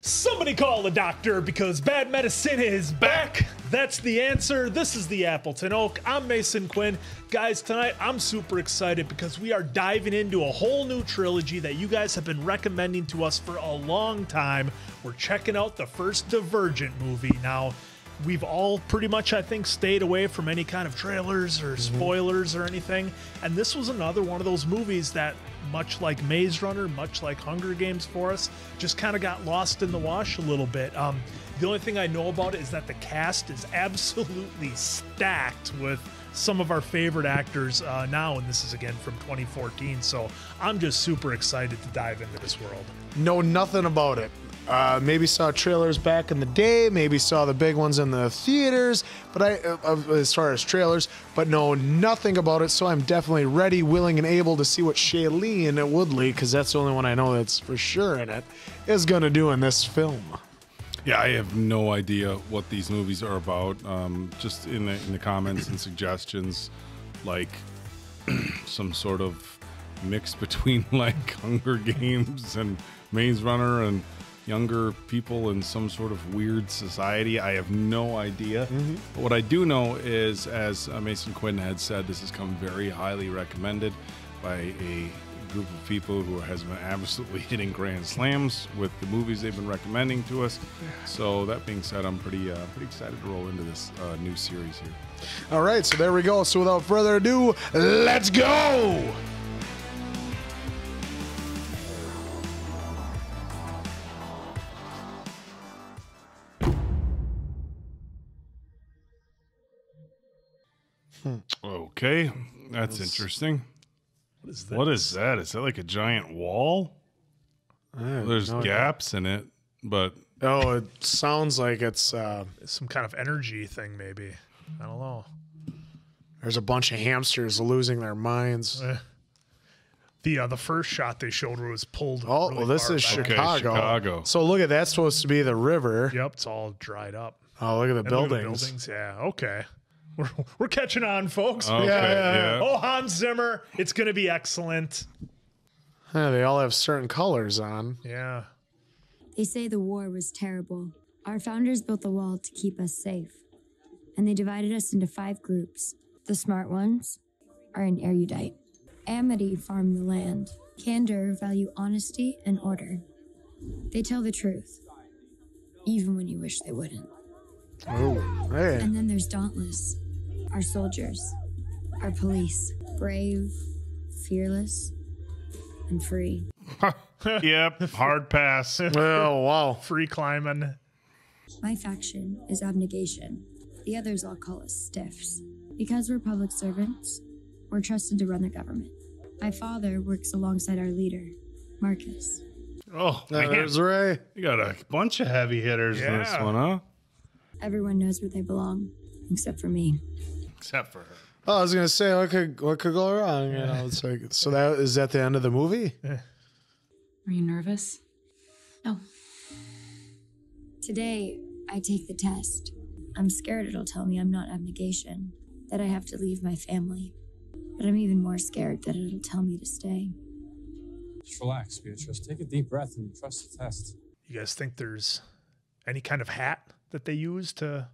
Somebody call a doctor because bad medicine is back. That's the answer. This is the Appleton Oak. I'm Mason Quinn. Guys, tonight I'm super excited because we are diving into a whole new trilogy that you guys have been recommending to us for a long time. We're checking out the first Divergent movie. Now, we've all pretty much, I think, stayed away from any kind of trailers or spoilers or anything. And this was another one of those movies that, much like Maze Runner, much like Hunger Games for us, just kind of got lost in the wash a little bit. The only thing I know about it is that the cast is absolutely stacked with some of our favorite actors now, and this is again from 2014. So I'm just super excited to dive into this world. Know nothing about it. Maybe saw trailers back in the day, maybe saw the big ones in the theaters, but as far as trailers, but know nothing about it. So I'm definitely ready, willing, and able to see what Shailene Woodley, because that's the only one I know that's for sure in it, is gonna do in this film. Yeah, I have no idea what these movies are about. Just in the comments and suggestions, like some sort of mix between like Hunger Games and Maze Runner and younger people in some sort of weird society. I have no idea. But what I do know is, as Mason Quinn had said, this has come very highly recommended by a group of people who has been absolutely hitting grand slams with the movies they've been recommending to us. So that being said, I'm pretty excited to roll into this new series here. All right, so there we go. So without further ado, let's go! Okay, that's interesting. What is that? What is that? Is that like a giant wall? There's gaps in it, but... Oh, it sounds like it's Some kind of energy thing, maybe. I don't know. there's a bunch of hamsters losing their minds. The first shot they showed was pulled. Oh, really well, this far is back. Chicago. Okay, Chicago. So look at that's supposed to be the river. Yep, it's all dried up. Oh, look at the And look at the buildings. buildings. Yeah, okay. We're catching on, folks. Okay, yeah. Oh, Hans Zimmer, it's going to be excellent. Yeah, they all have certain colors on. Yeah. They say the war was terrible. Our founders built the wall to keep us safe. And they divided us into 5 groups. The smart ones are an erudite. Amity farm the land. Candor value honesty and order. They tell the truth, even when you wish they wouldn't. Oh, hey. And then there's Dauntless, our soldiers, our police. Brave, fearless, and free. Yep, hard pass. Oh, wow. Free climbing. My faction is abnegation. The others all call us stiffs. Because we're public servants, we're trusted to run the government. My father works alongside our leader, Marcus. Oh, man. There's Ray. You got a bunch of heavy hitters in this Yeah. one, huh? Everyone knows where they belong, except for me. Except for her. Oh, I was gonna say what could go wrong. You know, it's like, so that is that the end of the movie? Are you nervous? No. Today, I take the test. I'm scared it'll tell me I'm not abnegation, that I have to leave my family. But I'm even more scared that it'll tell me to stay. Just relax, Beatrice. Take a deep breath and trust the test. You guys think there's any kind of hat that they use to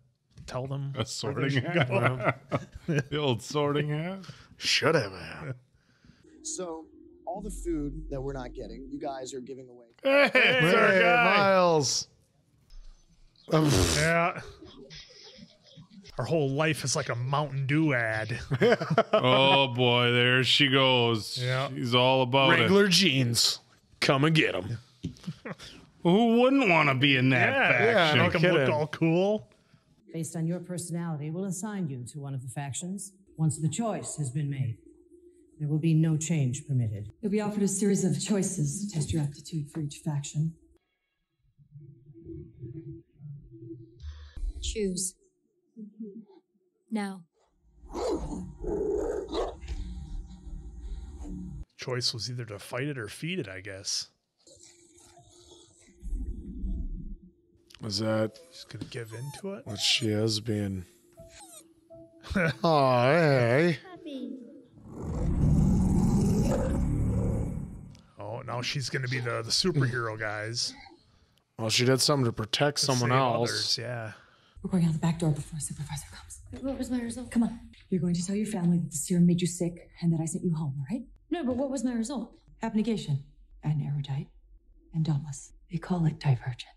tell them? A sorting hat. The old sorting hat. Should have. Man. So, all the food that we're not getting, you guys are giving away. Hey, it's our Hey, guy. Miles. Yeah. Our whole life is like a Mountain Dew ad. Oh boy, there she goes. Yeah. She's all about Regular jeans. Come and get them. it. Who wouldn't want to be in that faction? Make them look kidding. all cool. Based on your personality, we'll assign you to one of the factions once the choice has been made. There will be no change permitted. You'll be offered a series of choices to test your aptitude for each faction. Choose. Now. Choice was either to fight it or feed it, I guess. Was that Just gonna give into it. what she is being? Oh, hey. Oh, now she's gonna be the superhero, guys. Well, she did something to protect someone Save else. others, yeah. We're going out the back door before Supervisor comes. What was my result? Come on. You're going to tell your family that the serum made you sick and that I sent you home, all right? No, but what was my result? Abnegation and erudite and dauntless. They call it Divergent.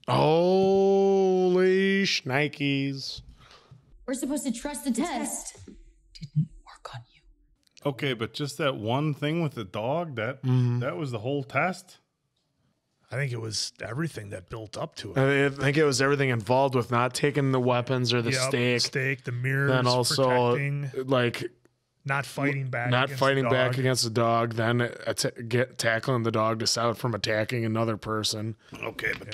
Holy shnikes. We're supposed to trust the test. Didn't work on you. Okay, but just that one thing with the dog, that was the whole test? I think it was everything that built up to it. I think it was everything involved with not taking the weapons or the stake. The mirrors, Then also, protecting, like, not fighting back. not against fighting the back dog. against the dog, then tackling the dog to stop it from attacking another person. Okay, but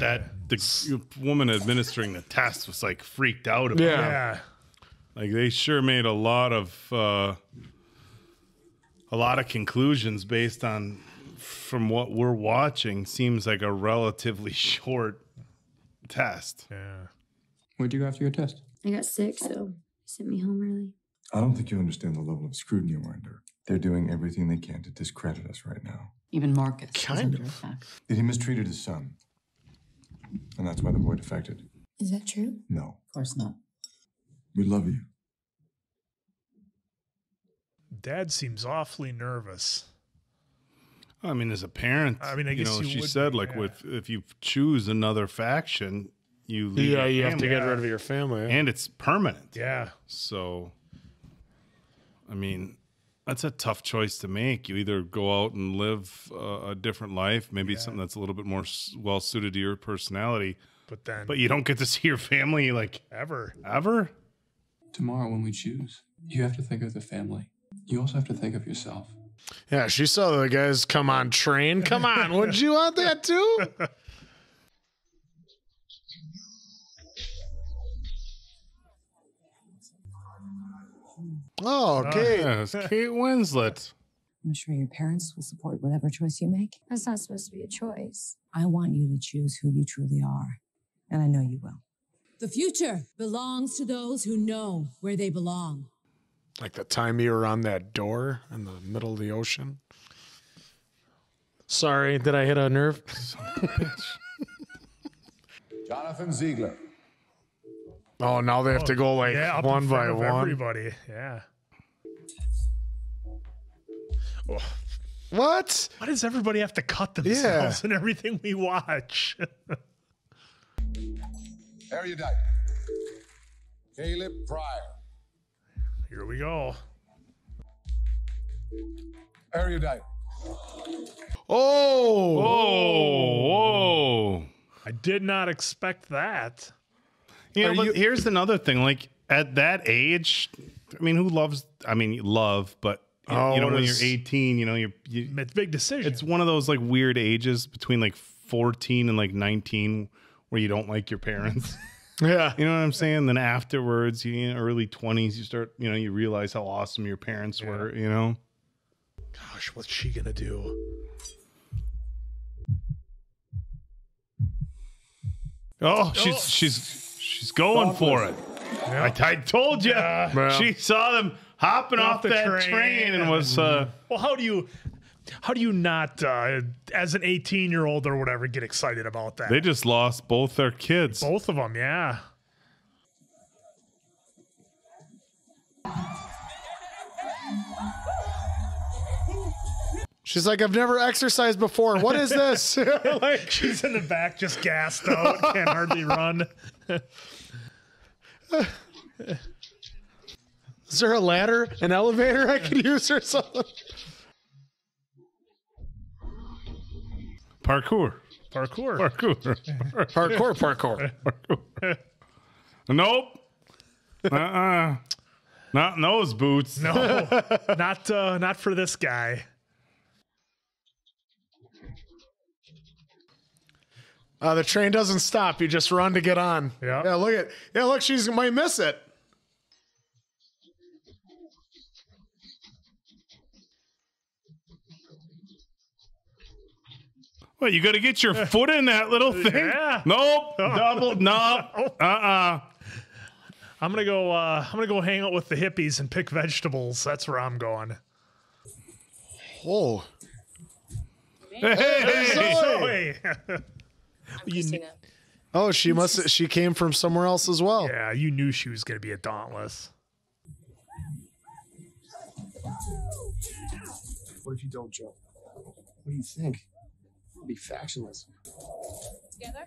the woman administering the test was like freaked out about it. Yeah. Like they sure made a lot of conclusions based on from what we're watching. Seems like a relatively short test. Yeah. What'd you go after your test? I got sick, so they sent me home early. I don't think you understand the level of scrutiny we're under. They're doing everything they can to discredit us right now. Even Marcus is Kind under of. attack. That he mistreated his son. And that's why the boy defected. Is that true? No. Of course not. We love you. Dad seems awfully nervous. I mean, as a parent, I mean, I guess you she would said be, like yeah. if you choose another faction, you leave your You have to family. get rid of your family. And it's permanent. Yeah. So, I mean, that's a tough choice to make. You either go out and live a different life, maybe something that's a little bit more well suited to your personality, but you don't get to see your family like ever. Tomorrow, when we choose, you have to think of the family. You also have to think of yourself. Yeah, she saw the guys come on train. Come on, wouldn't you want that too? Oh, okay. Yes, Kate Winslet. I'm sure your parents will support whatever choice you make. That's not supposed to be a choice. I want you to choose who you truly are, and I know you will. The future belongs to those who know where they belong. Like the time you were on that door in the middle of the ocean. Sorry, did I hit a nerve? Jonathan Ziegler. Oh, now they have to go like up one in by front of one. Everybody, yeah. Oh. What? Why does everybody have to cut themselves in everything we watch? Erudite. Caleb Pryor. Here we go. Erudite. Oh! Whoa! I did not expect that. Yeah, but here's another thing. Like at that age, I mean, who loves? I mean, you love, but you know, when you're 18, you know, it's a big decision. It's one of those like weird ages between like 14 and like 19 where you don't like your parents. Yeah, you know what I'm saying. Then afterwards, you know, early 20s, you start, you know, you realize how awesome your parents were. You know. Gosh, what's she gonna do? Oh, she's going for it. Yeah. I told you. She saw them hopping off that train and was. Well, how do you not, as an 18-year-old or whatever, get excited about that? They just lost both their kids. Both of them, yeah. She's like, I've never exercised before. What is this? Like she's in the back, just gassed out, can't hardly run. Is there a ladder, an elevator I could use or something? Parkour. Nope. Not in those boots. No, not for this guy. The train doesn't stop. You just run to get on. Yeah. Look, she might miss it. What, you got to get your foot in that little thing? Yeah. Nope. Double. No. I'm gonna go hang out with the hippies and pick vegetables. That's where I'm going. Oh. Hey. Christina. Oh, she came from somewhere else as well. Yeah, you knew she was going to be a Dauntless. What if you don't, Joe? What do you think? We'll be factionless. Together?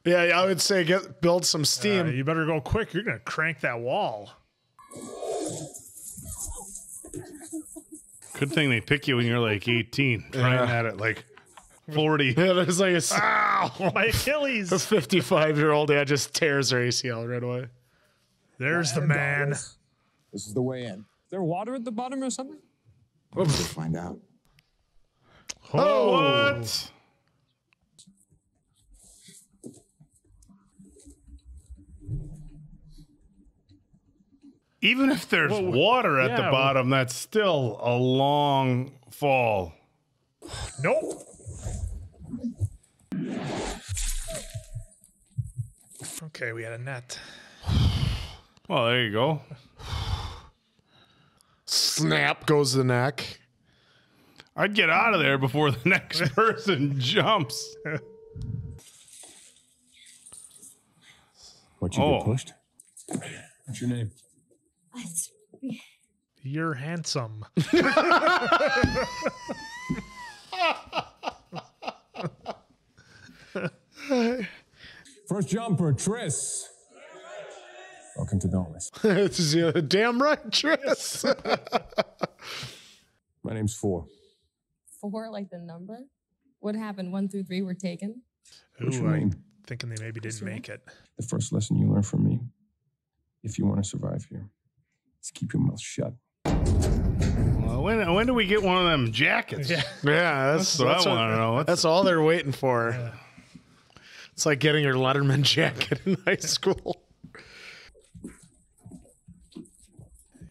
Yeah, I would say build some steam. You better go quick. You're going to crank that wall. Good thing they pick you when you're like 18. Trying that at like 40. Yeah, there's like Ow, my Achilles. A 55-year-old dad just tears her ACL right away. There's the man. This is the way in. Is there water at the bottom or something? We'll find out. Oh, what? Even if there's water at the bottom, that's still a long fall. Nope. Okay, we had a net. Well, there you go. Snap goes the neck. I'd get out of there before the next person jumps. What, you get pushed? What's your name? You're handsome. First jumper, Tris. Welcome to Dauntless. This is damn right, Tris. My name's 4. 4, like the number? What happened? 1 through 3 were taken? What's your name? Thinking they maybe didn't make it. The first lesson you learn from me, if you want to survive here, is keep your mouth shut. Well, when do we get one of them jackets? Yeah, that's what I want to know. That's all they're waiting for. Yeah. It's like getting your Letterman jacket in high school.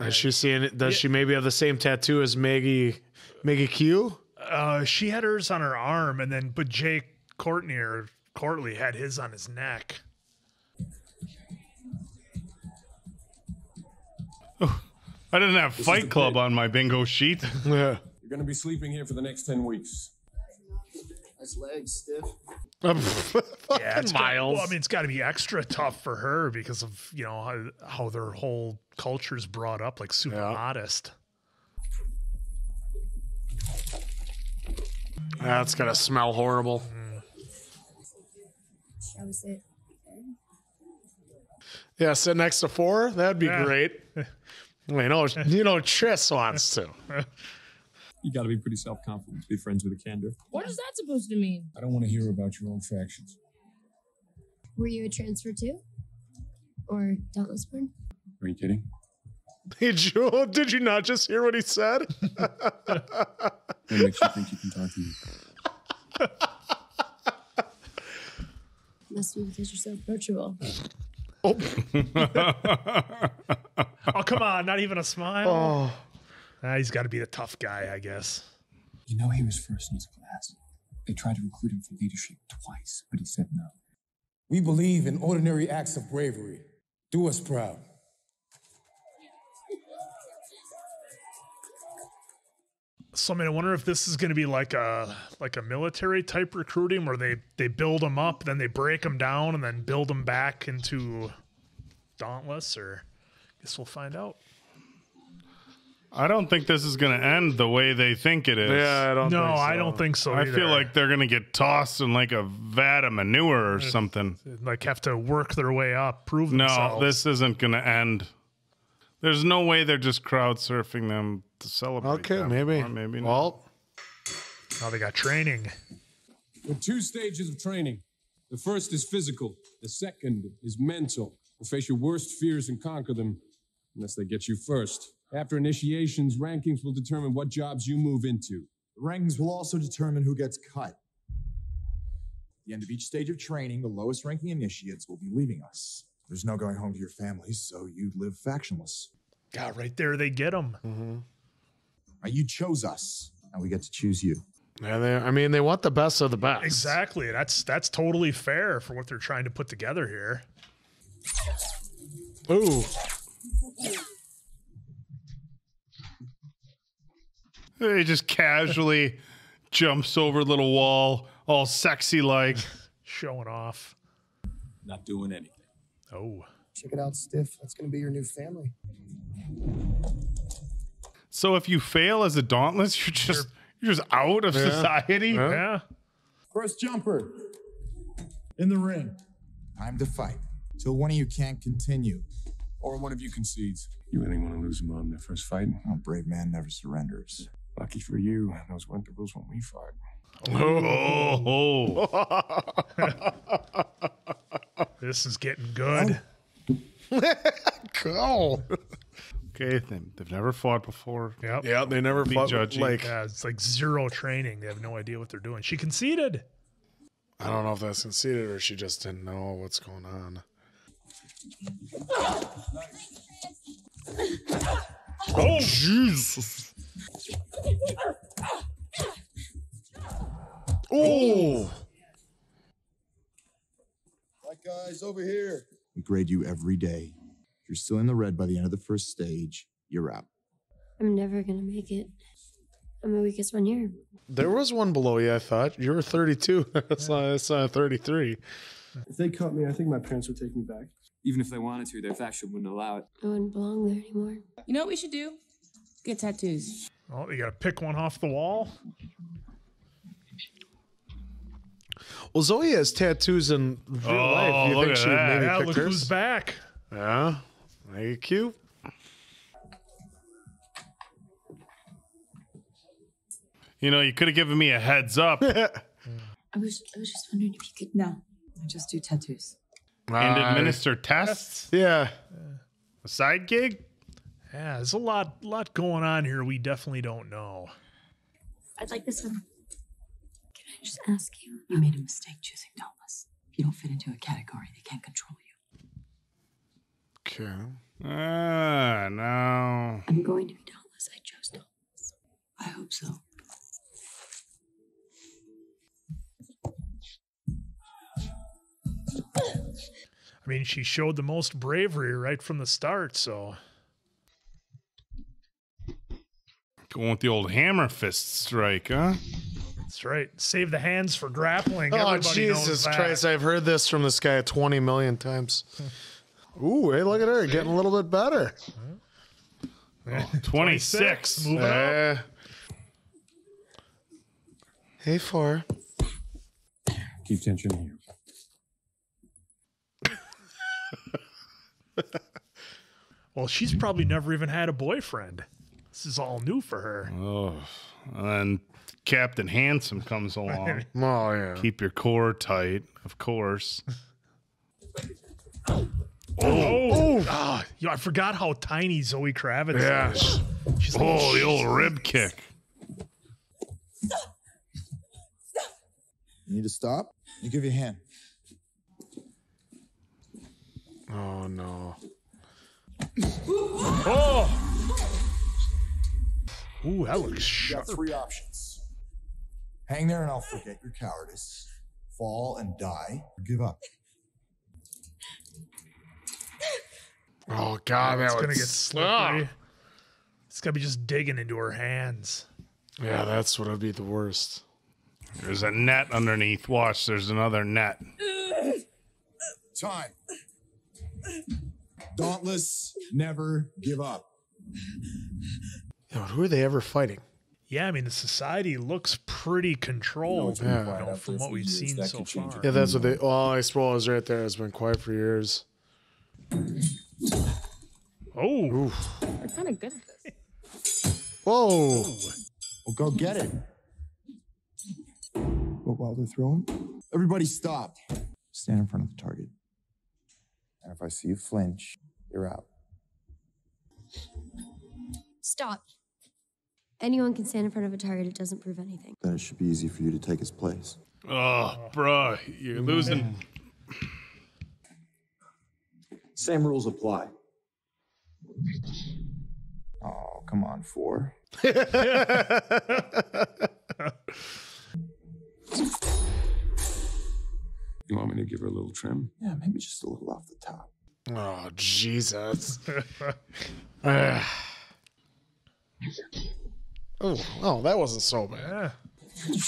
Is she seeing it? Does she maybe have the same tattoo as Maggie Q? She had hers on her arm, and then but Jake Courtley had his on his neck. Oh, I didn't have Fight Club on my bingo sheet. Yeah. You're going to be sleeping here for the next 10 weeks. Nice legs, stiff. Yeah, it's Miles. Well, I mean, it's got to be extra tough for her because of how their whole culture's brought up, like super modest. That's gonna smell horrible. Shall we sit? Yeah, sit next to 4. That'd be great. Tris wants to. You got to be pretty self-confident to be friends with a candor. What is that supposed to mean? I don't want to hear about your own factions. Were you a transfer too? Or Dauntless born? Are you kidding? Hey, Joe, did you not just hear what he said? What makes you think you can talk to me? Must be because you're so approachable. Oh, come on, not even a smile. He's got to be the tough guy, I guess. You know he was first in his class. They tried to recruit him for leadership twice, but he said no. We believe in ordinary acts of bravery. Do us proud. So, I mean, I wonder if this is going to be like a military type recruiting where they build them up, then they break them down, and then build them back into Dauntless, or I guess we'll find out. I don't think this is going to end the way they think it is. Yeah, I don't think so. I either. feel like they're going to get tossed in like a vat of manure or something. Like have to work their way up, prove themselves. No, this isn't going to end. There's no way they're just crowd surfing them to celebrate. Okay, them. maybe. Or maybe not. Well, now they got training. There are 2 stages of training. The first is physical. The second is mental. You face your worst fears and conquer them, unless they get you first. After initiations, rankings will determine what jobs you move into. The rankings will also determine who gets cut. At the end of each stage of training, the lowest ranking initiates will be leaving us. There's no going home to your families, so you live factionless. God, right there, they get them. Mm-hmm. Right, you chose us, and we get to choose you. Yeah, they want the best of the best. Exactly. That's totally fair for what they're trying to put together here. Ooh. He just casually jumps over a little wall all sexy like. Showing off. Not doing anything. Oh. Check it out, Stiff. That's going to be your new family. So if you fail as a Dauntless, you're just out of society. Yeah. First jumper in the ring. Time to fight. Till one of you can't continue. Or one of you concedes. You really want to lose them on their first fight? A brave man never surrenders. Lucky for you, those weren't the rules when we fought. This is getting good. Go. Okay, they've never fought before. Yep. Yeah, they never Be fought. judgy. Like, Yeah, it's like zero training. They have no idea what they're doing. She conceded. I don't know if that's conceited or she just didn't know what's going on. Oh, Jesus. Oh. Right, guys, over here. We grade you every day. If you're still in the red by the end of the first stage, you're out. I'm never gonna make it. I'm the weakest one here. There was one below you, I thought. You were 32. That's not 33. If they cut me, I think my parents would take me back. Even if they wanted to, their faction wouldn't allow it. I wouldn't belong there anymore. You know what we should do? Get tattoos. Oh, you gotta pick one off the wall. Well, Zoe has tattoos in real life. You think she would maybe Yeah, pick look hers? who's back. Yeah. Are you cute? You know, you could have given me a heads up. I was just wondering if you could. No, I just do tattoos. And administer tests? Yeah. A side gig? Yeah, there's a lot going on here we definitely don't know. I'd like this one. Can I just ask you? You made a mistake choosing Dauntless. If you don't fit into a category, they can't control you. Okay. No. I'm going to be Dauntless. I chose Dauntless. I hope so. I mean, she showed the most bravery right from the start, so. Going with the old hammer fist strike, huh? That's right. Save the hands for grappling. Oh, Everybody knows Jesus that. Christ. I've heard this from this guy 20 million times. Ooh, hey, look at her. Getting a little bit better. Yeah. 26. Moving up. Hey, 4. Keep tension here. Well, she's probably never even had a boyfriend. This is all new for her. Oh, and then Captain Handsome comes along. Oh, yeah. Keep your core tight, of course. Ah, I forgot how tiny Zoe Kravitz Yeah. is. She's The old rib kick. You need to stop? You give your hand. Oh, no. Oh! Ooh, that looks You sharp. got 3 options. Hang there and I'll forget your cowardice. Fall and die, or give up. Oh, God, It's that gonna was get slippery. It's gonna be just digging into her hands. Yeah, that's what would be the worst. There's a net underneath. Watch, there's another net. Time. Dauntless, never give up. Yeah, who are they ever fighting? Yeah, I mean, the society looks pretty controlled from what we've seen so far. Yeah, that's what they. Oh, I suppose right there. It's been quiet for years. Oh, We're kind of good at this. Whoa! Well, go get it. But while they're throwing, everybody stop. Stand in front of the target. And if I see you flinch, you're out. Stop. Anyone can stand in front of a target. It doesn't prove anything. Then it should be easy for you to take his place. Oh, bruh, you're losing. Same rules apply. Oh, come on, 4. You want me to give her a little trim? Yeah, maybe just a little off the top. Oh, Jesus. Oh, that wasn't so bad. yeah.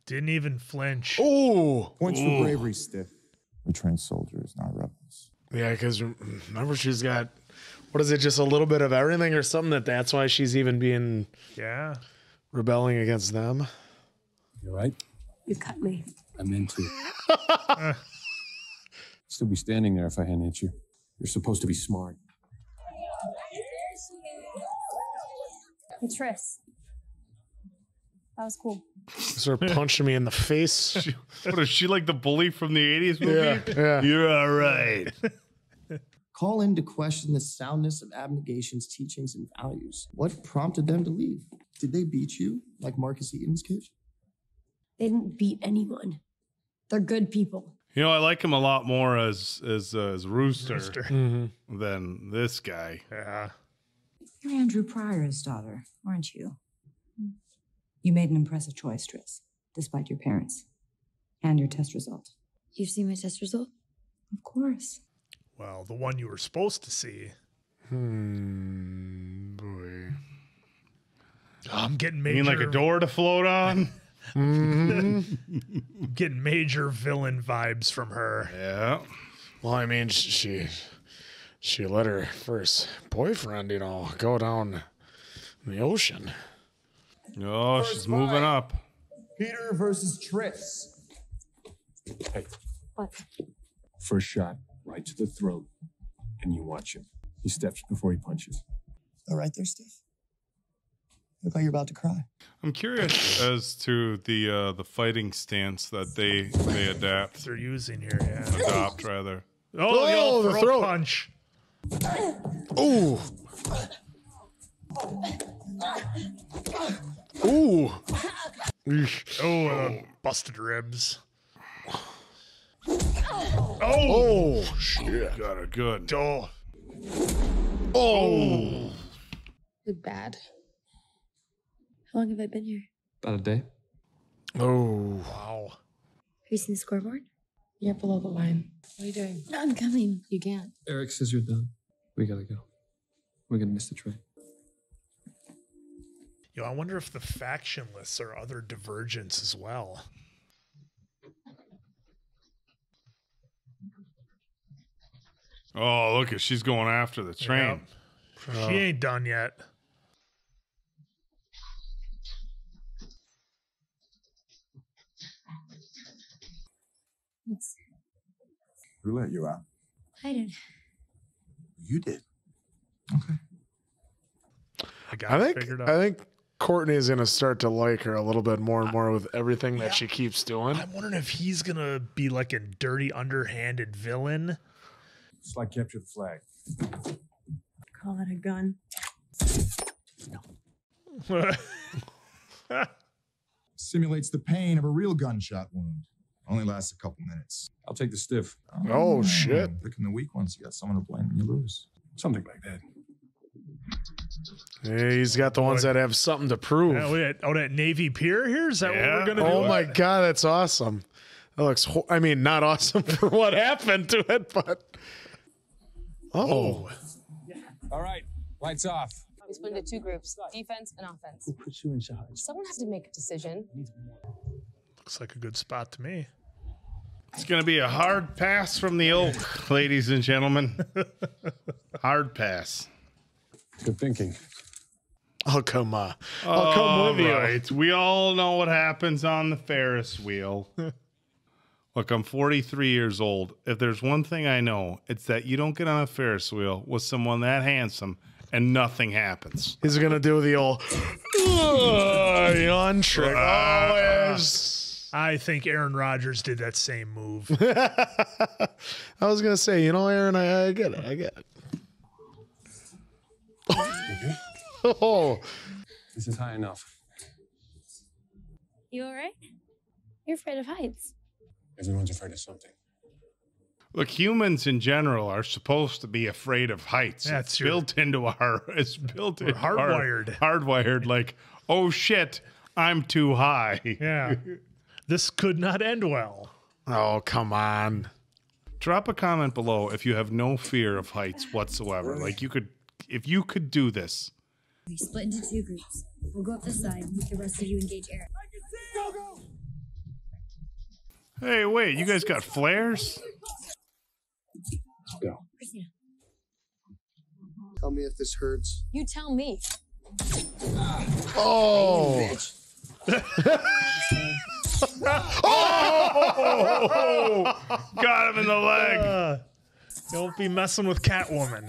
Didn't even flinch. Oh! Points for bravery, stiff. We're trained soldiers, not rebels. Yeah, because remember she's got, what is it, just a little bit of everything or something that's why she's even being rebelling against them. You all right? You cut me. I meant to. Still be standing there if I hadn't hit you. You're supposed to be smart. Hey, Tris. That was cool. Sort of punching me in the face. What is she, like the bully from the 80s movie? Yeah. You're all right. Call in to question the soundness of Abnegation's teachings and values. What prompted them to leave? Did they beat you, like Marcus Eaton's kid? They didn't beat anyone. They're good people. You know, I like him a lot more as Rooster, Mm-hmm. than this guy. Yeah. You're Andrew Pryor's daughter, aren't you? You made an impressive choice, Tris, despite your parents and your test result. You've seen my test result? Of course. Well, the one you were supposed to see. Boy. I'm getting You major. mean like a door to float on? Getting major villain vibes from her. Yeah. Well, I mean, she let her first boyfriend, go down the ocean. Oh, she's moving up. Peter versus Tris. Hey, What? first shot, right to the throat, and you watch him. He steps before he punches. All right there, Steve. You look like you're about to cry. I'm curious as to the fighting stance that they adapt. They're using here, yeah. Adopt, rather. Oh, the throat punch. Ooh. Ooh. Oh, busted ribs. Oh, shit. Got it good. Oh. Oh. Good bad. How long have I been here? About a day. Oh. Wow. Have you seen the scoreboard? You're below the line. What are you doing? No, I'm coming. You can't. Eric says you're done. We gotta go. We're gonna miss the train. I wonder if the factionless are other divergents as well. Oh, look, she's going after the train. Yep. She ain't done yet. Who let you out? I did. You did. I think Courtney is gonna start to like her a little bit more and more with everything that she keeps doing. I'm wondering if he's gonna be like a dirty, underhanded villain. It's like capture the flag. Call it a gun. Simulates the pain of a real gunshot wound. Only lasts a couple minutes. I'll take the stiff. Oh, shit. Picking the weak ones, you got someone to blame when you lose. Something like that. Hey, he's got the ones that have something to prove. Yeah, that Navy Pier here? Is that what we're gonna do? Oh my God, that's awesome. That looks, I mean, not awesome for what happened to it, but. Oh. All right, lights off. We split into two groups, defense and offense. Who put you in charge? Someone has to make a decision. Looks like a good spot to me. It's going to be a hard pass from the oak, ladies and gentlemen. Hard pass. Good thinking. Oh, come on. I'll come with you. Right. We all know what happens on the Ferris wheel. Look, I'm 43 years old. If there's one thing I know, it's that you don't get on a Ferris wheel with someone that handsome and nothing happens. He's going to do the old yawn trick. I think Aaron Rodgers did that same move. I was going to say, Aaron, I get it. Oh. This is high enough. You all right? You're afraid of heights. Everyone's afraid of something. Look, humans in general are supposed to be afraid of heights. That's built into our. It's built in hardwired. Hardwired. Like, oh shit, I'm too high. Yeah, this could not end well. Oh, come on. Drop a comment below if you have no fear of heights whatsoever. Like if you could do this. We split into two groups. We'll go up this side. The rest of you engage Eric. Hey, wait, you guys got flares? Go. Christina, Tell me if this hurts. you tell me. Oh. Oh! Got him in the leg. Don't be messing with Catwoman.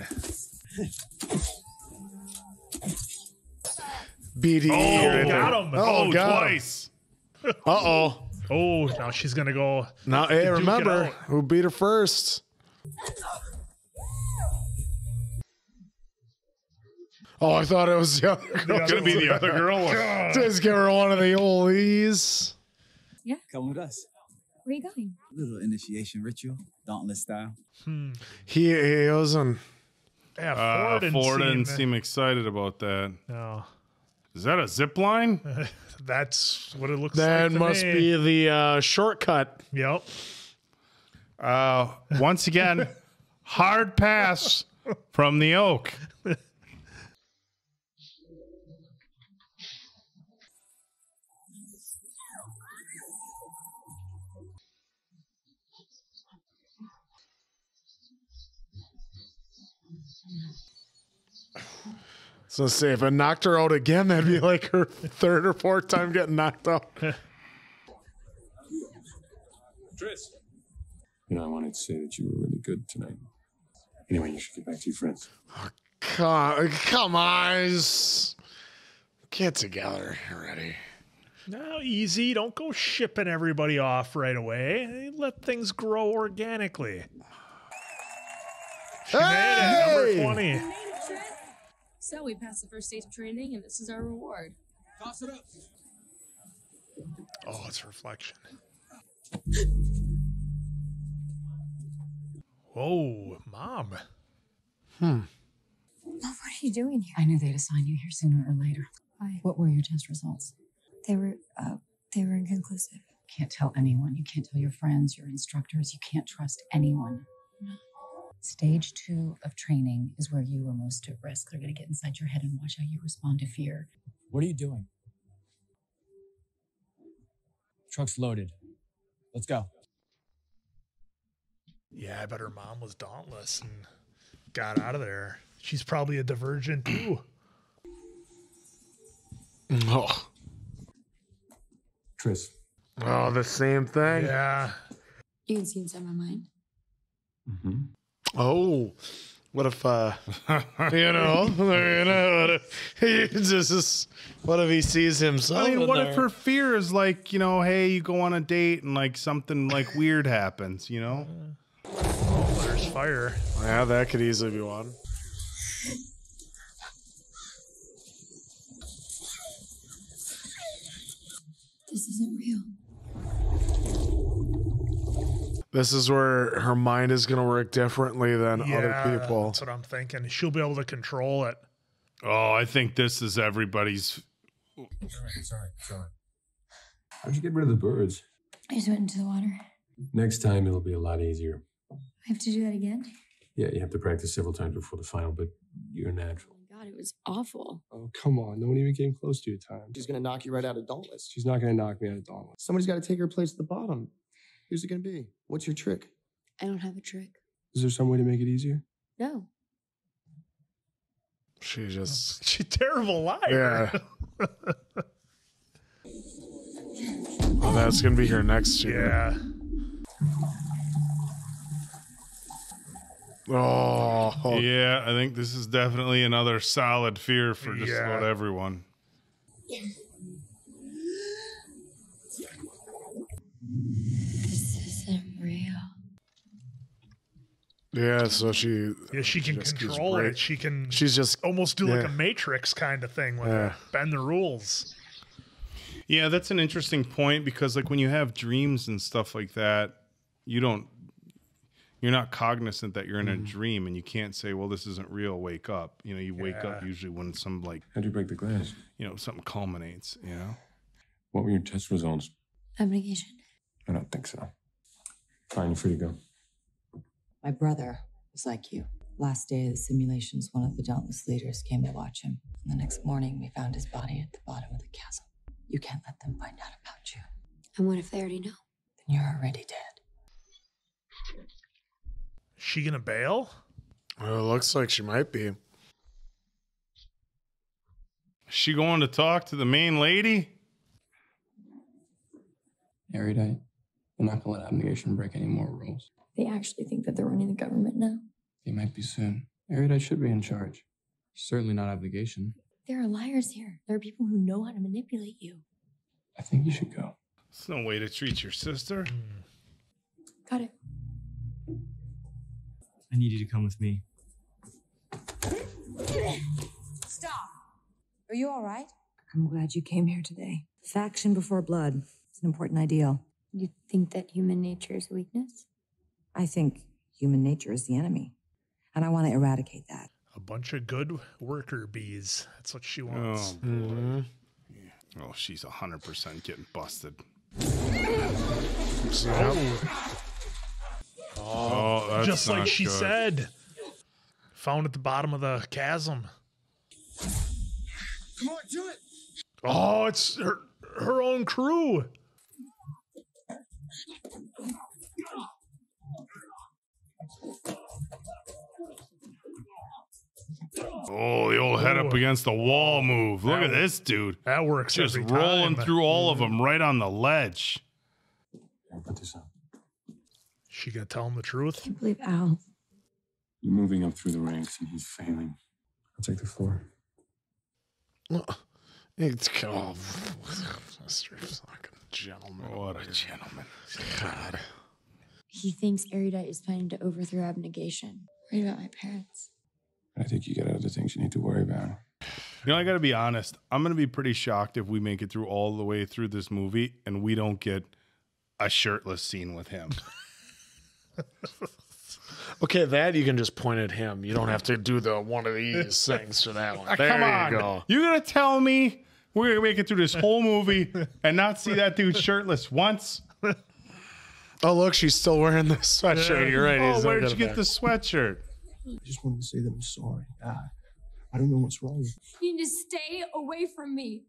BDE. Oh, right got there. him. Oh, got him. Twice. Uh-oh. Oh, now she's gonna go. Now, hey, duke it remember out. who beat her first? Oh, I thought it was the other girl. It's gonna be the other girl. Just give her one of the oldies. Yeah. Come with us. Where are you going? Little initiation ritual, Dauntless style. He was on. Yeah, Ford didn't seem excited about that. No. Is that a zip line? That's what it looks That like to must me. be the shortcut. Yep. Once again, hard pass from the Oak. So say if I knocked her out again, that'd be like her third or fourth time getting knocked out. Tris. You know, I wanted to say that you were really good tonight. Anyway, you should get back to your friends. Come on. Just get together already. No, easy. Don't go shipping everybody off right away. Let things grow organically. She made it, number 20. So we passed the first stage of training, and this is our reward. Toss it up. Oh, it's reflection. Whoa, Mom. Mom, what are you doing here? I knew they'd assign you here sooner or later. Why? What were your test results? They were inconclusive. Can't tell anyone. You can't tell your friends, your instructors. You can't trust anyone. Stage 2 of training is where you are most at risk. They're going to get inside your head and watch how you respond to fear. What are you doing? Truck's loaded. Let's go. Yeah, I bet her mom was Dauntless and got out of there. She's probably a Divergent too. Oh. Tris. Oh, the same thing? Yeah. You can see inside my mind. Mm-hmm. Oh, what if, what if he sees himself? I mean, in what there? if her fear is like, hey, you go on a date and like something like weird happens, Oh, there's fire. Yeah, that could easily be one. This isn't real. This is where her mind is going to work differently than other people. That's what I'm thinking. She'll be able to control it. Oh, I think this is everybody's. Sorry. How'd you get rid of the birds? I just went into the water. Next time it'll be a lot easier. I have to do that again? Yeah, you have to practice several times before the final, but you're natural. Oh God, it was awful. Oh, come on. No one even came close to your time. She's gonna knock you right out of Dauntless. She's not going to knock me out of Dauntless. Somebody's got to take her place at the bottom. Who's it gonna be? What's your trick? I don't have a trick. Is there some way to make it easier? No. She's a terrible liar. Yeah. Oh, that's going to be her next year. Yeah. Oh. Yeah, I think this is definitely another solid fear for just about everyone. This isn't real. Yeah, so she can just keeps control break- it. She's just almost do like yeah. a Matrix kind of thing with Yeah. it. Bend the rules. Yeah, that's an interesting point because like when you have dreams and stuff like that, you're not cognizant that you're in a dream and you can't say, well, this isn't real, wake up. You wake up usually when some like How'd you break the glass? Something culminates, What were your test results? Abnegation. I don't think so. Fine, you're free to go. My brother was like you. Last day of the simulations, one of the Dauntless leaders came to watch him. And the next morning, we found his body at the bottom of the chasm. You can't let them find out about you. And what if they already know? They You're already dead. She gonna bail? Well, it looks like she might be. Is she going to talk to the main lady? Erudite, we're not gonna let abnegation break any more rules. They actually think that they're running the government now. They might be soon. Erudite should be in charge. Certainly not abnegation. There are liars here. There are people who know how to manipulate you. I think you should go. It's no way to treat your sister. Got it. I need you to come with me. Stop. Are you all right? I'm glad you came here today. Faction before blood. It's an important ideal. You think that human nature is a weakness? I think human nature is the enemy, and I want to eradicate that. A bunch of good worker bees. That's what she wants. Oh, boy. Oh, she's 100% getting busted. Oh, that's just like not she good. said. Found at the bottom of the chasm. Come on, do it. Oh, it's her own crew. Oh, the old head up against the wall move. Look at this dude. That works. Just every rolling time. through all of them right on the ledge. Put this on. She gonna tell him the truth? I can't believe Al. You're moving up through the ranks and he's failing. I'll take the floor. It's Mr. fucking gentleman. What a gentleman. God. He thinks Erudite is planning to overthrow abnegation. Right about my parents. I think you got other things you need to worry about. You know, I got to be honest. I'm going to be pretty shocked if we make it through all the way through this movie and we don't get a shirtless scene with him. Okay, that you can just point at him. You don't have to do the one of these things for that one. There Come you on. go. You're going to tell me we're going to make it through this whole movie and not see that dude shirtless once? Oh, look, she's still wearing the sweatshirt. You're right. Oh, He's where not did you gonna get the sweatshirt? I just wanted to say that I'm sorry. I don't know what's wrong. You need to stay away from me.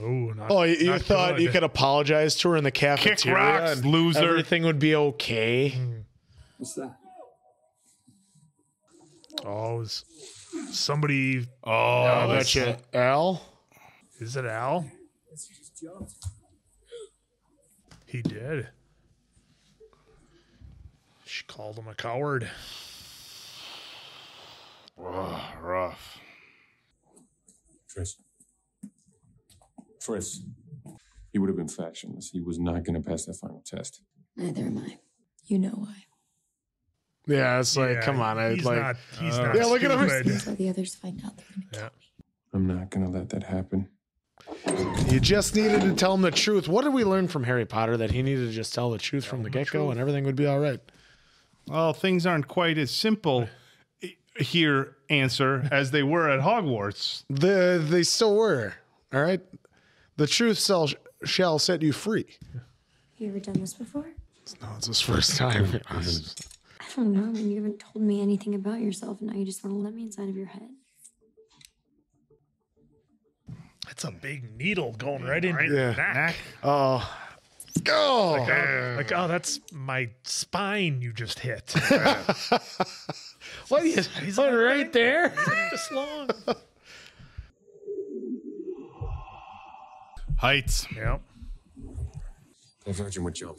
Oh, Oh, you thought you could apologize to her in the cafeteria rocks, and loser. everything would be okay? What's that? Oh, it was somebody. Oh, I that's bet you Al. Is it Al? He did. She called him a coward. rough. Tris. He would have been factionless. He was not going to pass that final test. Neither am I. You know why. Yeah, it's like, come on. He's not yeah, look at him. That's why the others find out they're gonna kill me. I'm not going to let that happen. You just needed to tell him the truth. What did we learn from Harry Potter? That he needed to just tell the truth from the get-go and everything would be all right. Well, things aren't quite as simple here, answer, as they were at Hogwarts. They still were. All right? The truth shall set you free. You ever done this before? No, it's his first time. I don't know. I mean, you haven't told me anything about yourself, and now you just want to let me inside of your head. That's a big needle going right into your neck. Oh. Go. Like, oh, that's my spine you just hit. What? He's right there. This long. Heights. Yep. Divergent would jump.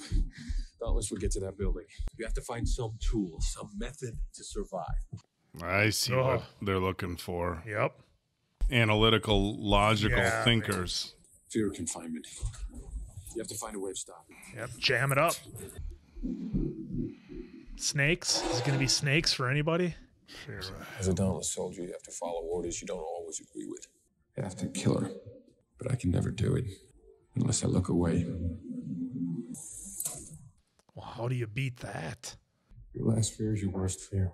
Dauntless would get to that building. You have to find some tool, some method to survive. I see what they're looking for. Yep. Analytical, logical Yeah, thinkers. Fear of confinement. You have to find a way of stopping. Yep. Jam it up. Snakes? Is it going to be snakes for anybody? As a Dauntless soldier, you have to follow orders you don't always agree with. You have to kill her. But I can never do it unless I look away. Well, how do you beat that? Your last fear is your worst fear.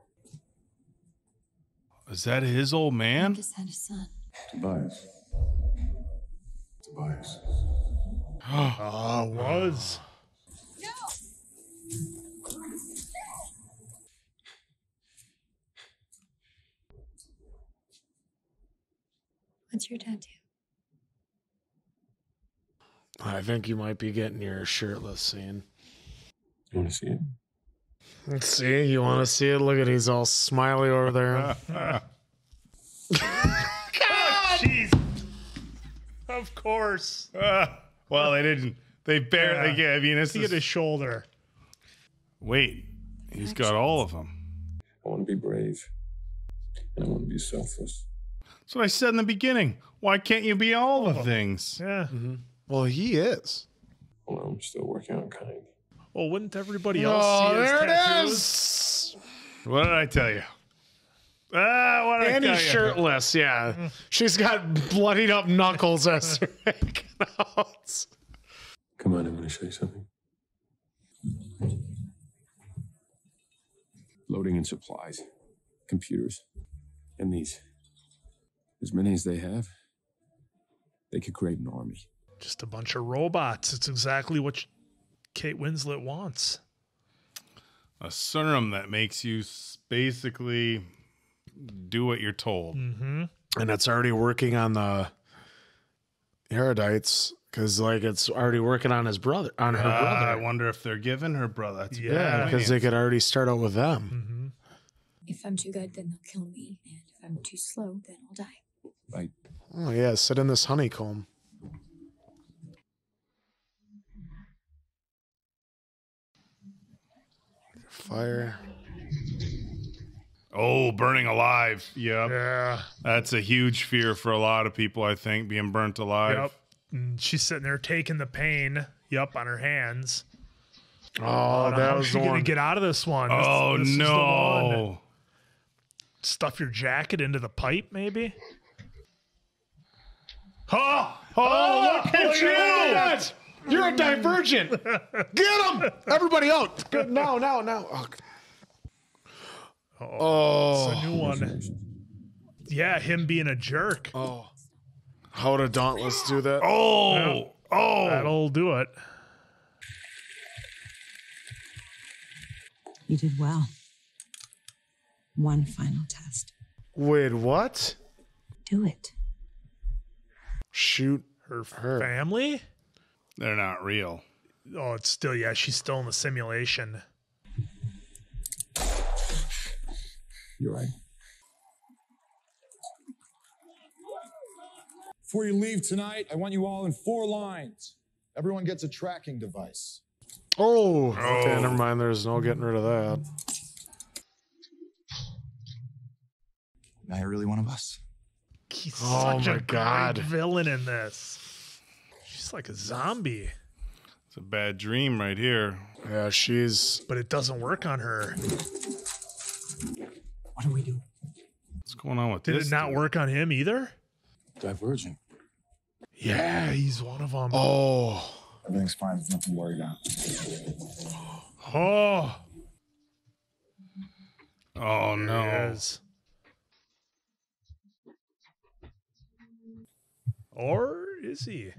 Is that his old man? Marcus had a son. Tobias. Tobias. Oh, it was. What's your tattoo? I think you might be getting your shirtless scene. You want to see it? Let's see. You want to see it? Look at he's all smiley over there. God! Jeez. Of course. Well, they didn't. They barely get. I mean, it's his shoulder. Wait, he's got all of them. I want to be brave. And I want to be selfless. That's what I said in the beginning. Why can't you be all the things? Yeah. Well, he is. Well, I'm still working on kind. Well, wouldn't everybody else see his there tattoos? it is. What did I tell you? What did And I tell he's you? shirtless, yeah. She's got bloodied up knuckles as her making out. Come on, I'm going to show you something. Loading in supplies, computers, and these. As many as they have, they could create an army. Just a bunch of robots. It's exactly what Kate Winslet wants. A serum that makes you basically do what you're told. Mm-hmm. And it's already working on the Erudites because, like, it's already working on his brother, on her brother. I wonder if they're giving her brother. That's Yeah, because they could already start out with them. Mm-hmm. If I'm too good, then they'll kill me. And if I'm too slow, then I'll die. Right. Oh, yeah, sit in this honeycomb. Fire. Oh, burning alive. Yep. Yeah. That's a huge fear for a lot of people, I think, being burnt alive. Yep. And she's sitting there taking the pain, on her hands. Oh, that was she gonna get out of this one. Oh, this is the no. one. Stuff your jacket into the pipe, maybe? Oh, look at you! You're a divergent. Get him! Everybody out. Good. No. Oh. It's a new one. Yeah, him being a jerk. Oh. How did Dauntless do that? Oh. That'll do it. You did well. One final test. Wait, what? Do it. Shoot her family? They're not real. Oh, it's still, she's still in the simulation. You're right. Before you leave tonight, I want you all in 4 lines. Everyone gets a tracking device. Oh, okay, never mind. There's no getting rid of that. Now you're really one of us. He's Oh such my a God. great villain in this. She's like a zombie. It's a bad dream right here. Yeah, But it doesn't work on her. What do we do? What's going on with Did this? it not work on him either? Divergent. Yeah, he's one of them. Oh. Everything's fine. There's nothing to worry about. Oh. Oh, no. There he is. Or is he?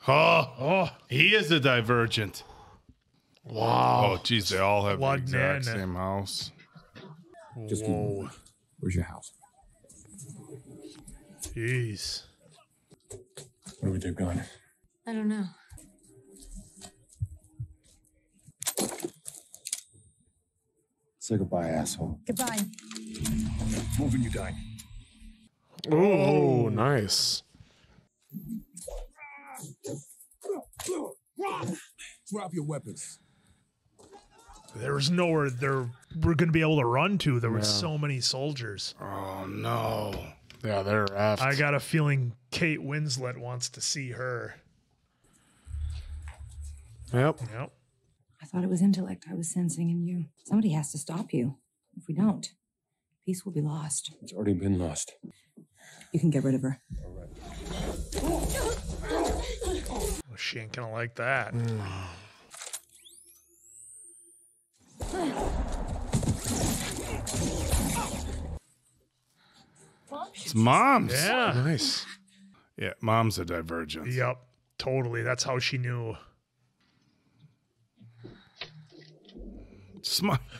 Oh, he is a divergent. Wow. Oh, geez, they all have the Plugged exact in. same house. Just keep moving. Where's your house? Jeez. Where would they have gone? I don't know. Say goodbye, asshole. Goodbye. Moving, you die. Oh, nice. Drop your weapons. There was nowhere we're going to be able to run to. There were so many soldiers. Oh, no. Yeah, they're effed. I got a feeling Kate Winslet wants to see her. Yep. I thought it was intellect I was sensing in you. Somebody has to stop you. If we don't, peace will be lost. It's already been lost. You can get rid of her. Oh, she ain't going to like that. It's Mom's. Yeah. Nice. Yeah, Mom's a divergent. Yep. Totally. That's how she knew.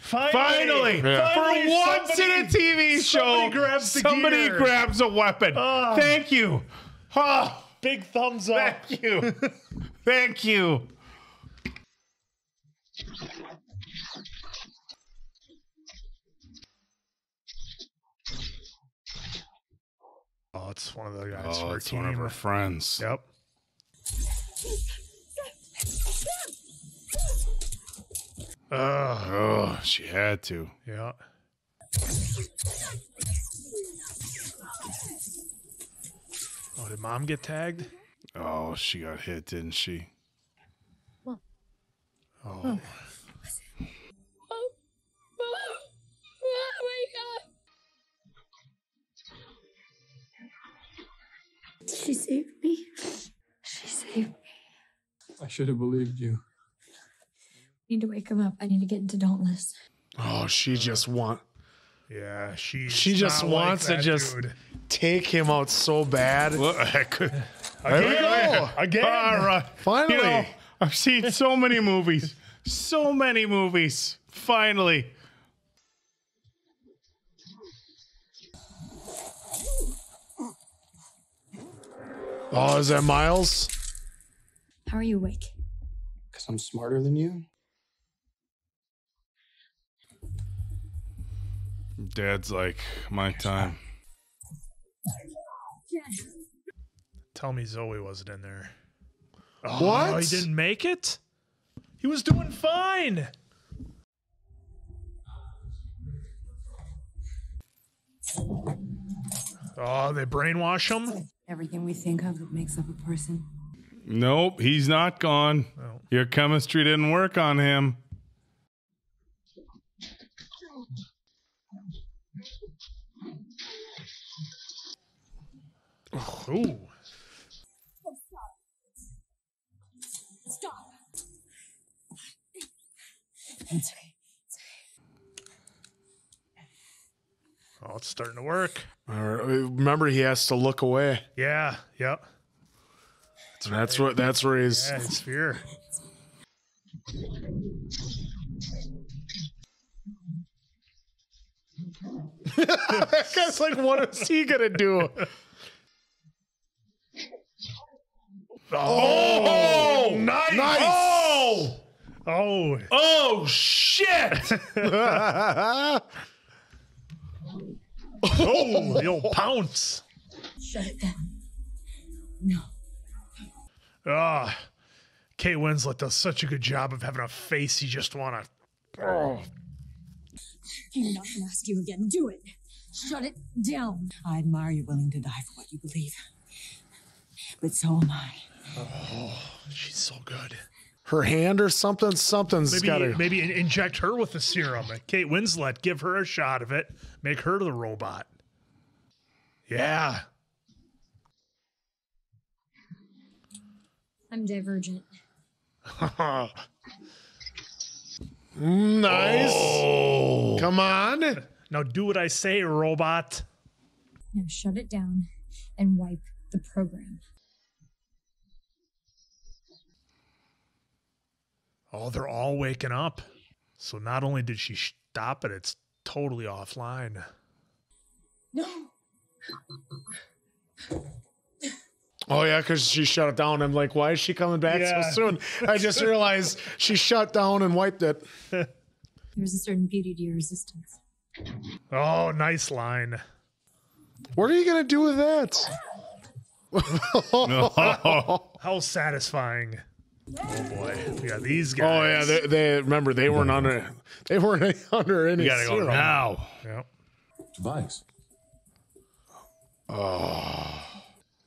Finally! For once in a TV show, grabs the somebody gear. grabs a weapon. Thank you. Oh, Big thumbs up. thank you. Thank you. Oh, it's one of the guys Oh, from our it's team. one of her friends. Yep. Oh, she had to. Yeah. Oh, did mom get tagged? Oh, she got hit, didn't she? Oh. Oh my God. She saved me. She saved me. I should have believed you. I need to wake him up. I need to get into Dauntless. Oh, she just Yeah, she just wants to just take him out so bad. Well, I could. There we go. Again. All right. Finally. You know, I've seen so many movies. So many movies. Finally. Oh, is that Miles? How are you awake? Because I'm smarter than you? Dad's like, my time. Tell me Zoe wasn't in there. What? Oh, he didn't make it? He was doing fine. Oh, they brainwash him? Everything we think of that makes up a person. Nope, he's not gone. Oh. Your chemistry didn't work on him. Ooh. Stop. It's okay. Oh, it's starting to work. Remember, he has to look away. Yeah, yep. That's where he's. Yeah, his fear. That guy's like, what is he gonna do? Oh, nice! Nice! Oh! Oh! Oh, shit! Oh, the old pounce. Shut it down. No. Ah, Kate Winslet does such a good job of having a face you just want to. Oh. I'm not gonna ask you again. Do it. Shut it down. I admire you willing to die for what you believe. But so am I. Oh, she's so good. Her hand or something. Something's got to. Maybe inject her with the serum. Kate Winslet, give her a shot of it. Make her the robot. Yeah. I'm Divergent. Nice. Oh. Come on. Now do what I say, robot. Now shut it down and wipe the program. Oh, they're all waking up. So not only did she stop it, it's totally offline. No. Oh, yeah, because she shut it down. I'm like, why is she coming back so soon? I just realized she shut down and wiped it. There's a certain beauty to your resistance. Oh, nice line. What are you going to do with that? How satisfying. Oh, boy. We got these guys. Oh, yeah. They remember, they weren't under any You gotta go serum. now. Yep. Tobias. Oh.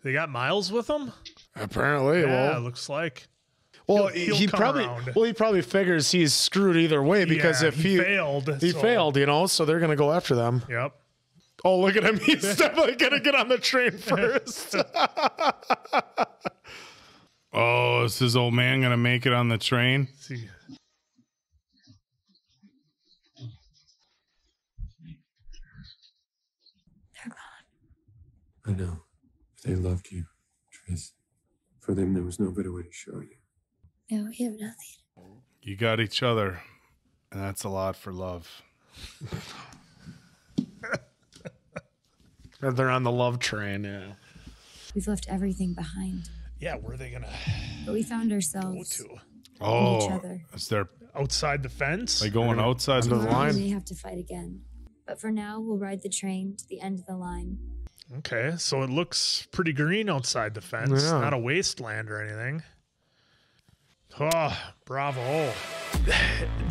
They got Miles with them? Apparently. Yeah, Well, looks like. Well, He'll he come probably around. he probably figures he's screwed either way because Yeah, if he failed, he so- failed, you know, so they're gonna go after them. Yep. Oh, look at him! He's definitely gonna get on the train first. Oh, is his old man gonna make it on the train? See. I know. They loved you, Tris. For them, there was no better way to show you. No, we have nothing. You got each other, and that's a lot for love. They're on the love train. Yeah. We've left everything behind. Yeah, where are they gonna But we found ourselves go to? and each other. Is there Outside the fence? They going outside the Tomorrow line? we may have to fight again. But for now, we'll ride the train to the end of the line. Okay, so it looks pretty green outside the fence. Yeah. Not a wasteland or anything. Oh, bravo.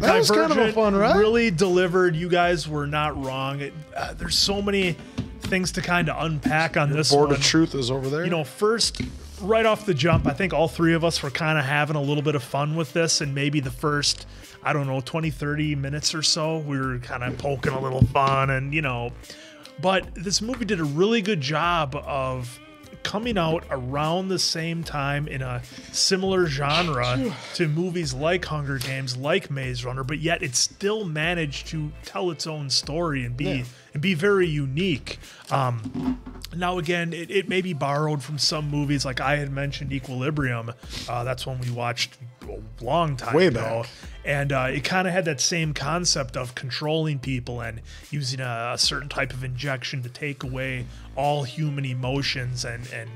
That was kind of a Divergent fun ride. Really delivered. You guys were not wrong. There's so many things to kind of unpack on this Board one. of Truth is over there. You know, first, right off the jump, I think all three of us were kind of having a little bit of fun with this, and maybe the first, I don't know, 20, 30 minutes or so, we were kind of poking a little fun, and, you know, but this movie did a really good job of coming out around the same time in a similar genre to movies like Hunger Games, like Maze Runner, but yet it still managed to tell its own story and be very unique. Now again, it may be borrowed from some movies, like I had mentioned Equilibrium. That's one we watched a long time Way ago. back. And it kind of had that same concept of controlling people and using a certain type of injection to take away all human emotions and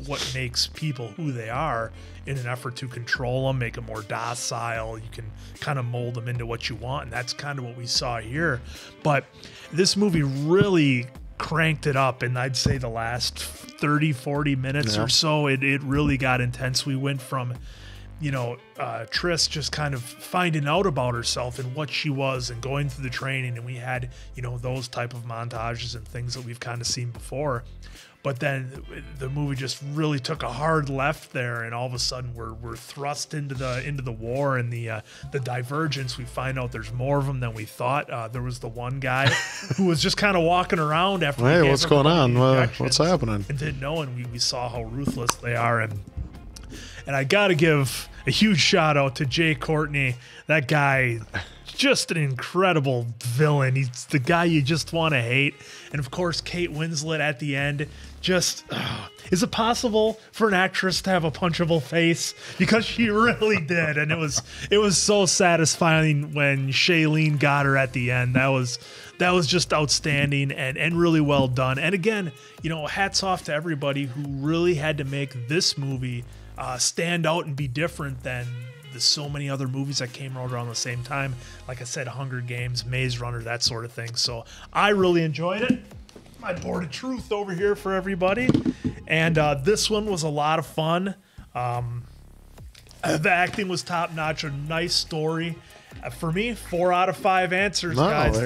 what makes people who they are in an effort to control them, make them more docile. You can kind of mold them into what you want. And that's kind of what we saw here. But this movie really cranked it up, and I'd say the last 30, 40 minutes or so, it really got intense. We went from, you know, Triss just kind of finding out about herself and what she was and going through the training, and we had, you know, those type of montages and things that we've kind of seen before. But then the movie just really took a hard left there, and all of a sudden we're thrust into the war and the divergence. We find out there's more of them than we thought. There was the one guy who was just kind of walking around after. Hey, we gave what's going on? injections What's happening? And didn't know, and we saw how ruthless they are. And I got to give a huge shout out to Jay Courtney. That guy, just an incredible villain. He's the guy you just want to hate. And of course, Kate Winslet at the end. Just, is it possible for an actress to have a punchable face? Because she really did. And it was so satisfying when Shailene got her at the end. That was just outstanding and really well done. And again, you know, hats off to everybody who really had to make this movie stand out and be different than the so many other movies that came out around the same time. Like I said, Hunger Games, Maze Runner, that sort of thing. So I really enjoyed it. My board of truth over here for everybody. And this one was a lot of fun. The acting was top notch, a nice story. For me, 4 out of 5 answers, guys.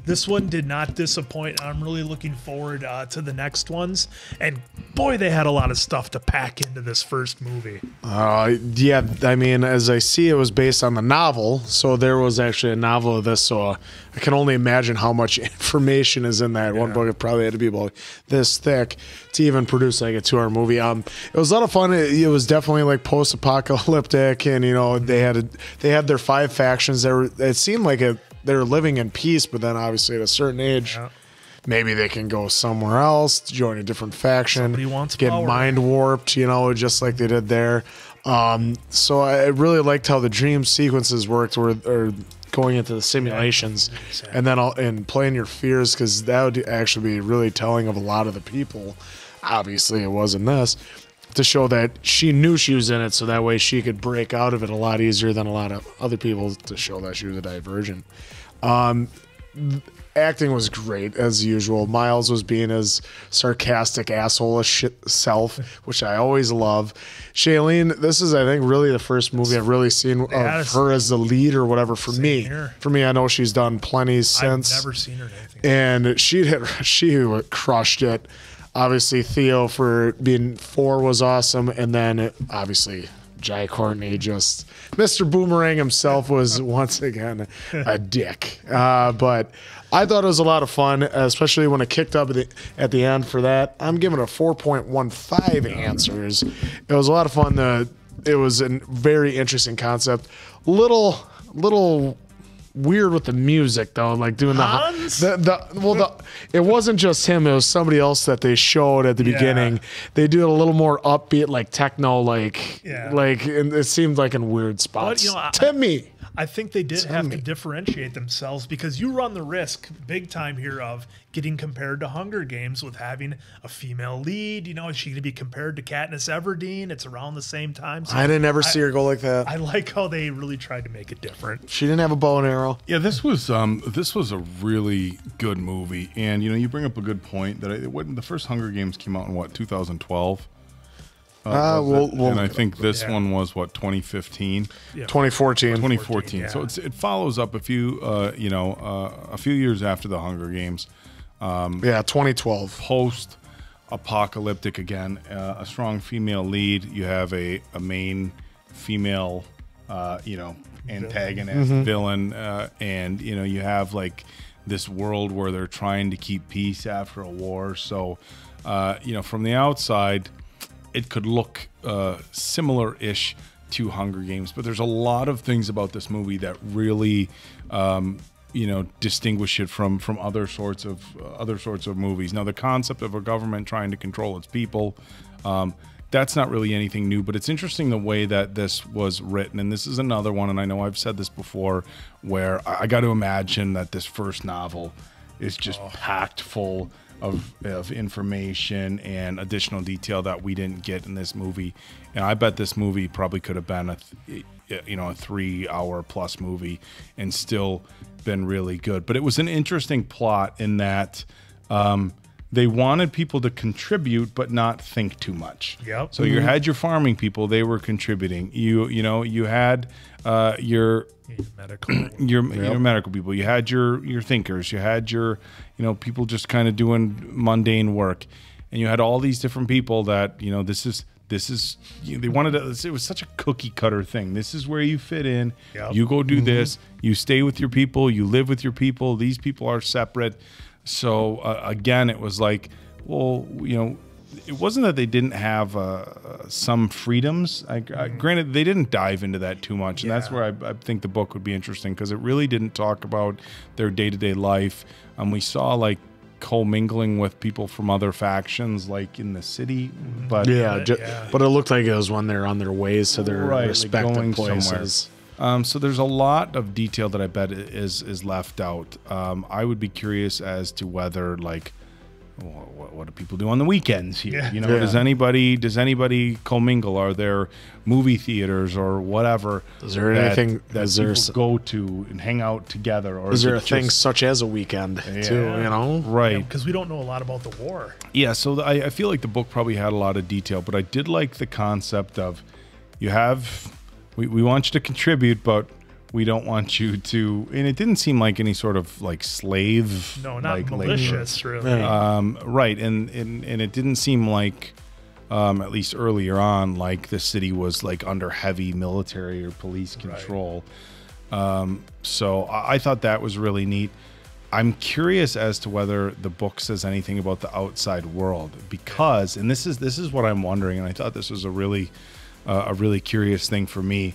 This one did not disappoint. I'm really looking forward to the next ones. And boy, they had a lot of stuff to pack into this first movie. Yeah, I mean, as I see, it was based on the novel, so there was actually a novel of this, so I can only imagine how much information is in that one book. It probably had to be about this thick to even produce like a 2-hour movie. It was a lot of fun. It was definitely like post-apocalyptic, and you know they had their 5 factions. It seemed like they were living in peace, but then obviously at a certain age. Yeah. Maybe they can go somewhere else, join a different faction, get power. mind warped, you know, just like they did there. So I really liked how the dream sequences worked, or going into the simulations, and then and playing your fears, because that would actually be really telling of a lot of the people. Obviously, it wasn't this, to show that she knew she was in it, so that way she could break out of it a lot easier than a lot of other people, to show that she was a divergent. Acting was great as usual. Miles was being his sarcastic asshole-ish self, which I always love. Shailene, this is, I think, really the first movie I've really seen of her as the lead or whatever. For me, I know she's done plenty since. I've never seen her in anything. And she crushed it. Obviously, Theo for being 4 was awesome, and then obviously Jai Courtney, just Mr. Boomerang himself, was once again a dick. But I thought it was a lot of fun, especially when it kicked up at the end for that. I'm giving it a 4.15 answers. It was a lot of fun. It was a very interesting concept. Little weird with the music though, like doing it wasn't just him, it was somebody else that they showed at the beginning. They do it a little more upbeat, like techno, and it seemed like in weird spots. But, you know, Timmy, I think they did have to differentiate themselves because you run the risk big time here of getting compared to Hunger Games with having a female lead. You know, is she going to be compared to Katniss Everdeen? It's around the same time. So I didn't ever see her go like that. I like how they really tried to make it different. She didn't have a bow and arrow. Yeah, this was a really good movie, and you bring up a good point that the first Hunger Games came out in what, 2012. And I think this one was what, 2015, 2014, 2014. So it follows up a few years after the Hunger Games. 2012. Post-apocalyptic again, a strong female lead. You have a main female, antagonist, villain, and you have like this world where they're trying to keep peace after a war. So, from the outside, it could look similar-ish to Hunger Games, but there's a lot of things about this movie that really, distinguish it from other sorts of movies. Now, the concept of a government trying to control its people, that's not really anything new, but it's interesting the way that this was written. And this is another one, and I know I've said this before, where I got to imagine that this first novel is just packed full of information and additional detail that we didn't get in this movie. And I bet this movie probably could have been a 3-hour plus movie and still been really good. But it was an interesting plot in that they wanted people to contribute but not think too much. Yep. So you had your farming people, they were contributing. You had your medical people, you had your thinkers, you had your people just kind of doing mundane work, and you had all these different people that this is they wanted to, it was such a cookie cutter thing. This is where you fit in. Yep. You go do this, you stay with your people, you live with your people, these people are separate. So again, it was like, well, it wasn't that they didn't have some freedoms. Granted, they didn't dive into that too much, and that's where I think the book would be interesting, because it really didn't talk about their day-to-day life. We saw like co-mingling with people from other factions, like in the city, but but it looked like it was when they're on their ways to their respective places. So there's a lot of detail that I bet is left out. I would be curious as to whether, like, what do people do on the weekends here? Does anybody commingle? Are there movie theaters or whatever? Is there anything that people go to and hang out together? Or is there a thing such as a weekend too? Right? Because we don't know a lot about the war. Yeah, so I feel like the book probably had a lot of detail, but I did like the concept of we want you to contribute, but we don't want you to, and it didn't seem like any sort of like slave. No, not malicious, really. Right, and it didn't seem like, at least earlier on, like the city was like under heavy military or police control. So I thought that was really neat. I'm curious as to whether the book says anything about the outside world, because, and this is what I'm wondering, and I thought this was a really curious thing for me.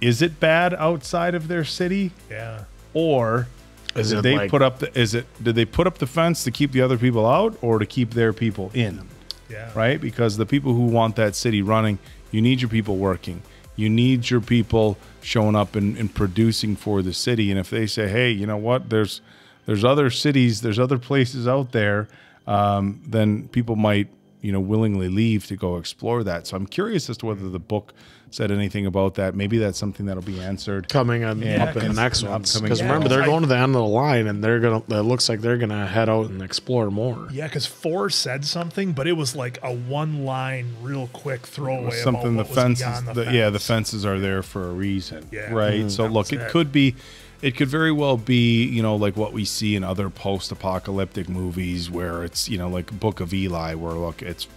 Is it bad outside of their city? Yeah. Or did they put up the fence to keep the other people out, or to keep their people in? Yeah. Right? Because the people who want that city running, you need your people working. You need your people showing up and producing for the city. And if they say, hey, you know what, there's other cities, there's other places out there, then people might, willingly leave to go explore that. So I'm curious as to whether the book said anything about that. Maybe that's something that'll be answered coming up in the next ones. Because remember, they're going to the end of the line, and it looks like they're gonna head out and explore more. Yeah, because 4 said something, but it was like a one-line, real quick throwaway. Something about what was beyond the fence. The fences are there for a reason, Yeah. right? So look, it could very well be, like what we see in other post-apocalyptic movies, where it's, like Book of Eli, where look, it's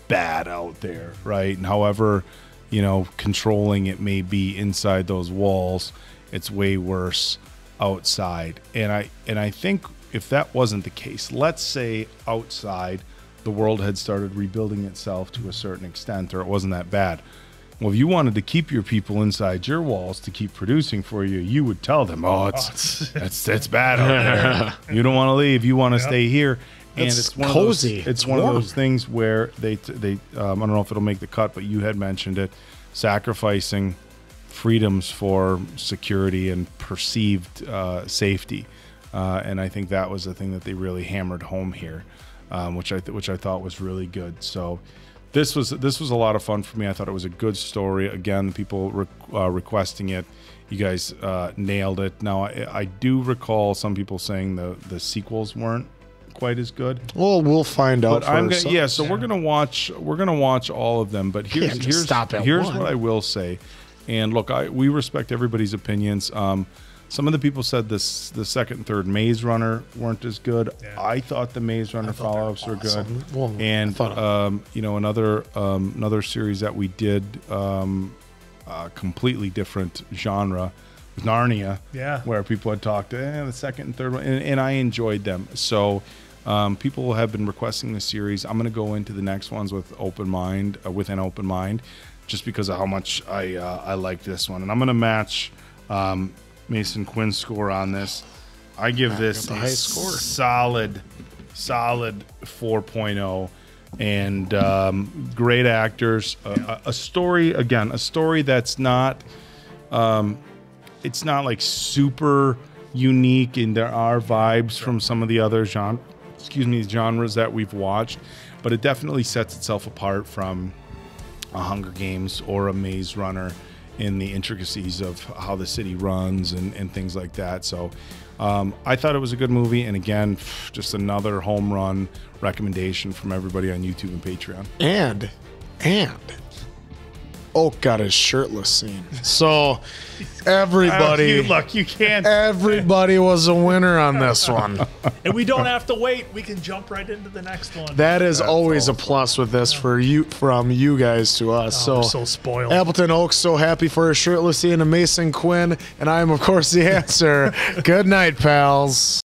bad out there, right? And however, controlling it may be inside those walls, it's way worse outside. And I think if that wasn't the case, let's say outside the world had started rebuilding itself to a certain extent, or it wasn't that bad. Well, if you wanted to keep your people inside your walls to keep producing for you, you would tell them, it's bad out there. You don't want to leave. You want to stay here. And it's one cozy. It's one of those things where they I don't know if it'll make the cut, but you had mentioned it, sacrificing freedoms for security and perceived safety. And I think that was the thing that they really hammered home here, which I thought was really good. So this was a lot of fun for me. I thought it was a good story. Again, people requesting it. You guys nailed it. Now I do recall some people saying the sequels weren't quite as good. Well, we'll find out. So we're gonna watch all of them. But here's what I will say. And look, we respect everybody's opinions. Some of the people said the second and third Maze Runner weren't as good. Yeah. I thought the Maze Runner follow-ups were good. Well, and another series that we did, completely different genre, was Narnia. Yeah. Where people had talked the second and third one, and I enjoyed them. So people have been requesting the series. I'm going to go into the next ones with an open mind, just because of how much I like this one, and I'm going to match Mason Quinn's score on this. I give this a solid 4.0, and great actors. A story that's not it's not like super unique, and there are vibes from some of the other genres that we've watched, but it definitely sets itself apart from a Hunger Games or a Maze Runner in the intricacies of how the city runs and things like that. So I thought it was a good movie, and again, just another home run recommendation from everybody on YouTube and Patreon. And Oak got his shirtless scene. So everybody, you can't. Everybody was a winner on this one. And we don't have to wait. We can jump right into the next one. That is always a plus with this from you guys to us. We're so spoiled. Appleton Oak's so happy for his shirtless scene, and Mason Quinn, and I am of course the answer. Good night, pals.